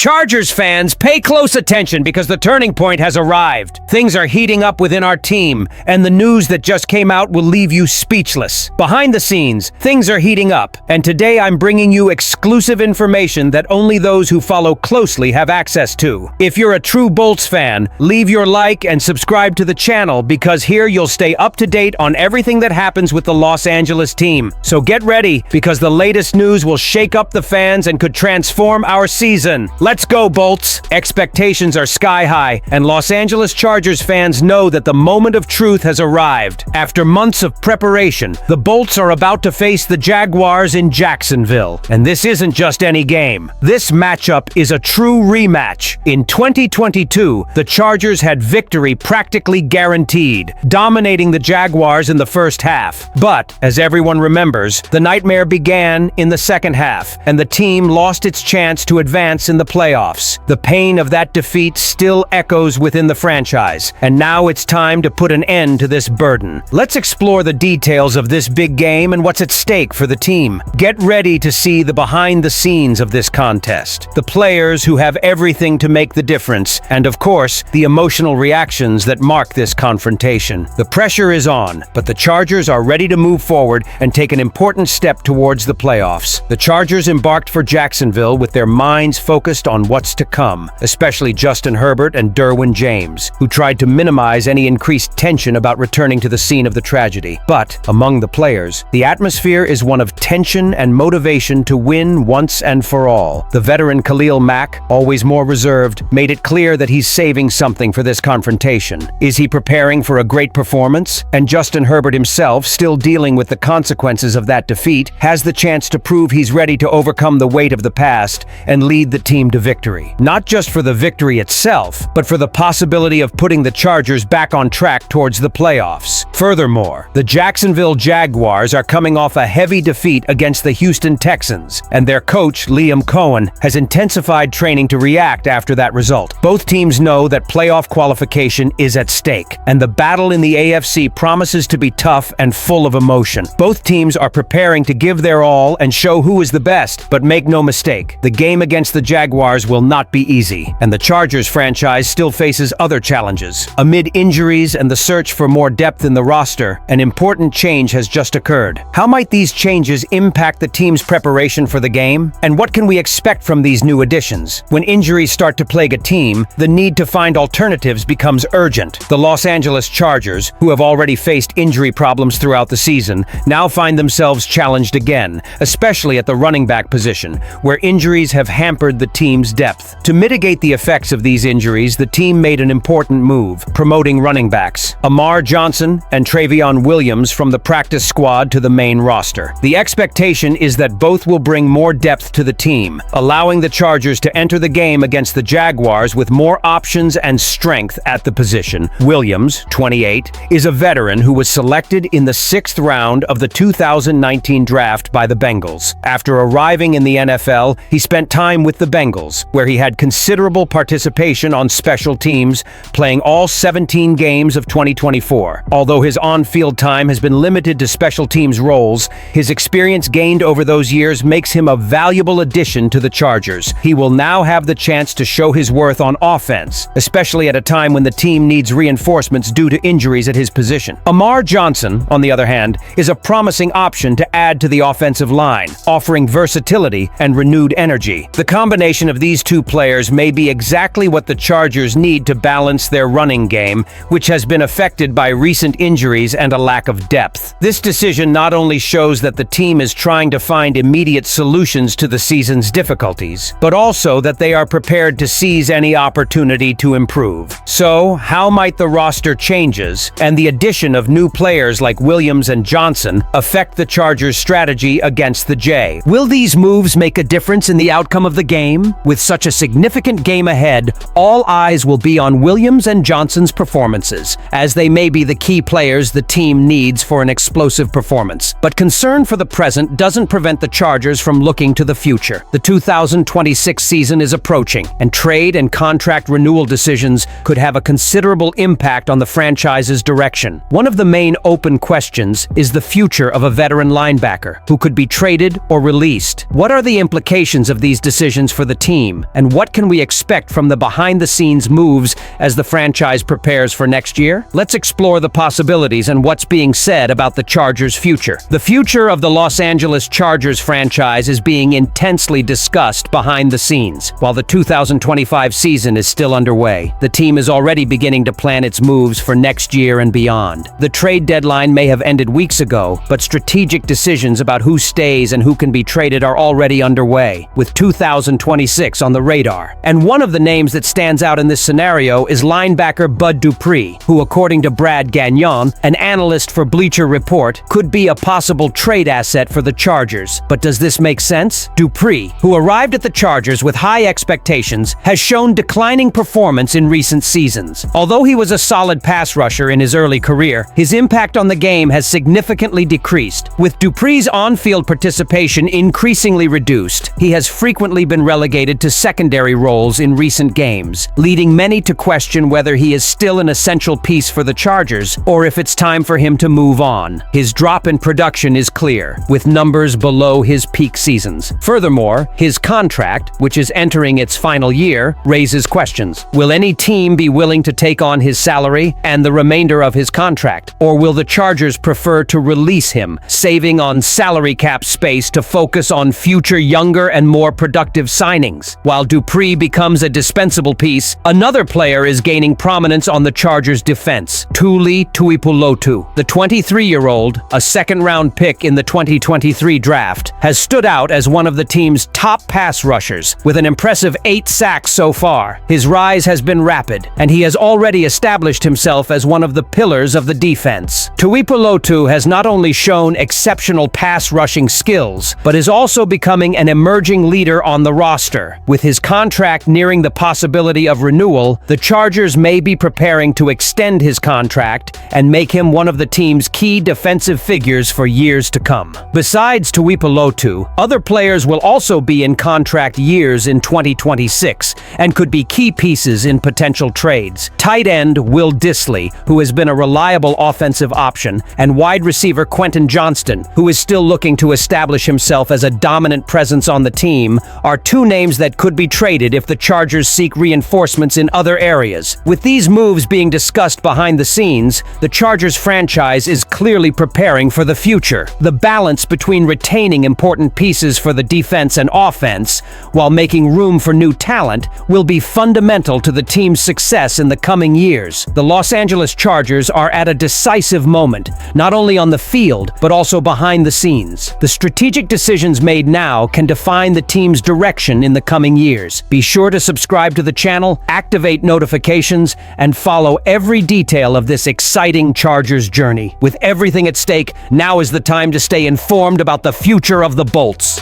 Chargers fans, pay close attention because the turning point has arrived. Things are heating up within our team, and the news that just came out will leave you speechless. Behind the scenes, things are heating up, and today I'm bringing you exclusive information that only those who follow closely have access to. If you're a true Bolts fan, leave your like and subscribe to the channel because here you'll stay up to date on everything that happens with the Los Angeles team. So get ready because the latest news will shake up the fans and could transform our season. Let's go, Bolts! Expectations are sky high, and Los Angeles Chargers fans know that the moment of truth has arrived. After months of preparation, the Bolts are about to face the Jaguars in Jacksonville. And this isn't just any game. This matchup is a true rematch. In 2022, the Chargers had victory practically guaranteed, dominating the Jaguars in the first half. But, as everyone remembers, the nightmare began in the second half, and the team lost its chance to advance in the playoffs. The pain of that defeat still echoes within the franchise, and now it's time to put an end to this burden. Let's explore the details of this big game and what's at stake for the team. Get ready to see the behind the scenes of this contest, the players who have everything to make the difference, and of course, the emotional reactions that mark this confrontation. The pressure is on, but the Chargers are ready to move forward and take an important step towards the playoffs. The Chargers embarked for Jacksonville with their minds focused on what's to come, especially Justin Herbert and Derwin James, who tried to minimize any increased tension about returning to the scene of the tragedy. But, among the players, the atmosphere is one of tension and motivation to win once and for all. The veteran Khalil Mack, always more reserved, made it clear that he's saving something for this confrontation. Is he preparing for a great performance? And Justin Herbert himself, still dealing with the consequences of that defeat, has the chance to prove he's ready to overcome the weight of the past and lead the team to victory. Not just for the victory itself, but for the possibility of putting the Chargers back on track towards the playoffs. Furthermore, the Jacksonville Jaguars are coming off a heavy defeat against the Houston Texans, and their coach, Liam Cohen, has intensified training to react after that result. Both teams know that playoff qualification is at stake, and the battle in the AFC promises to be tough and full of emotion. Both teams are preparing to give their all and show who is the best, but make no mistake, the game against the Jaguars will not be easy, and the Chargers franchise still faces other challenges. Amid injuries and the search for more depth in the roster, an important change has just occurred. How might these changes impact the team's preparation for the game? And what can we expect from these new additions? When injuries start to plague a team, the need to find alternatives becomes urgent. The Los Angeles Chargers, who have already faced injury problems throughout the season, now find themselves challenged again, especially at the running back position, where injuries have hampered the team's depth. To mitigate the effects of these injuries, the team made an important move, promoting running backs Amar Johnson and Travion Williams from the practice squad to the main roster. The expectation is that both will bring more depth to the team, allowing the Chargers to enter the game against the Jaguars with more options and strength at the position. Williams, 28, is a veteran who was selected in the 6th round of the 2019 draft by the Bengals. After arriving in the NFL, he spent time with the Bengals, where he had considerable participation on special teams, playing all 17 games of 2024. Although his on-field time has been limited to special teams roles, his experience gained over those years makes him a valuable addition to the Chargers. He will now have the chance to show his worth on offense, especially at a time when the team needs reinforcements due to injuries at his position. Amar Johnson, on the other hand, is a promising option to add to the offensive line, offering versatility and renewed energy. The combination of these two players may be exactly what the Chargers need to balance their running game, which has been affected by recent injuries and a lack of depth. This decision not only shows that the team is trying to find immediate solutions to the season's difficulties, but also that they are prepared to seize any opportunity to improve. So, how might the roster changes and the addition of new players like Williams and Johnson affect the Chargers' strategy against the Jay? Will these moves make a difference in the outcome of the game? With such a significant game ahead, all eyes will be on Williams and Johnson's performances, as they may be the key players the team needs for an explosive performance. But concern for the present doesn't prevent the Chargers from looking to the future. The 2026 season is approaching, and trade and contract renewal decisions could have a considerable impact on the franchise's direction. One of the main open questions is the future of a veteran linebacker who could be traded or released. What are the implications of these decisions for the team? team? And what can we expect from the behind-the-scenes moves as the franchise prepares for next year? Let's explore the possibilities and what's being said about the Chargers' future. The future of the Los Angeles Chargers franchise is being intensely discussed behind the scenes. While the 2025 season is still underway, the team is already beginning to plan its moves for next year and beyond. The trade deadline may have ended weeks ago, but strategic decisions about who stays and who can be traded are already underway, with 2026 on the radar. And one of the names that stands out in this scenario is linebacker Bud Dupree, who, according to Brad Gagnon, an analyst for Bleacher Report, could be a possible trade asset for the Chargers. But does this make sense? Dupree, who arrived at the Chargers with high expectations, has shown declining performance in recent seasons. Although he was a solid pass rusher in his early career, his impact on the game has significantly decreased. With Dupree's on-field participation increasingly reduced, he has frequently been relegated to secondary roles in recent games, leading many to question whether he is still an essential piece for the Chargers or if it's time for him to move on. His drop in production is clear, with numbers below his peak seasons. Furthermore, his contract, which is entering its final year, raises questions. Will any team be willing to take on his salary and the remainder of his contract, or will the Chargers prefer to release him, saving on salary cap space to focus on future younger and more productive signings? While Dupree becomes a dispensable piece, another player is gaining prominence on the Chargers' defense, Tuli Tuipulotu. The 23-year-old, a second-round pick in the 2023 draft, has stood out as one of the team's top pass rushers, with an impressive 8 sacks so far. His rise has been rapid, and he has already established himself as one of the pillars of the defense. Tuipulotu has not only shown exceptional pass rushing skills, but is also becoming an emerging leader on the roster. With his contract nearing the possibility of renewal, the Chargers may be preparing to extend his contract and make him one of the team's key defensive figures for years to come. Besides Tuipulotu, other players will also be in contract years in 2026 and could be key pieces in potential trades. Tight end Will Dissly, who has been a reliable offensive option, and wide receiver Quentin Johnston, who is still looking to establish himself as a dominant presence on the team, are two names that could be traded if the Chargers seek reinforcements in other areas. With these moves being discussed behind the scenes, the Chargers franchise is clearly preparing for the future. The balance between retaining important pieces for the defense and offense while making room for new talent will be fundamental to the team's success in the coming years. The Los Angeles Chargers are at a decisive moment, not only on the field, but also behind the scenes. The strategic decisions made now can define the team's direction in the coming years. Be sure to subscribe to the channel, activate notifications, and follow every detail of this exciting Chargers journey. With everything at stake, now is the time to stay informed about the future of the Bolts.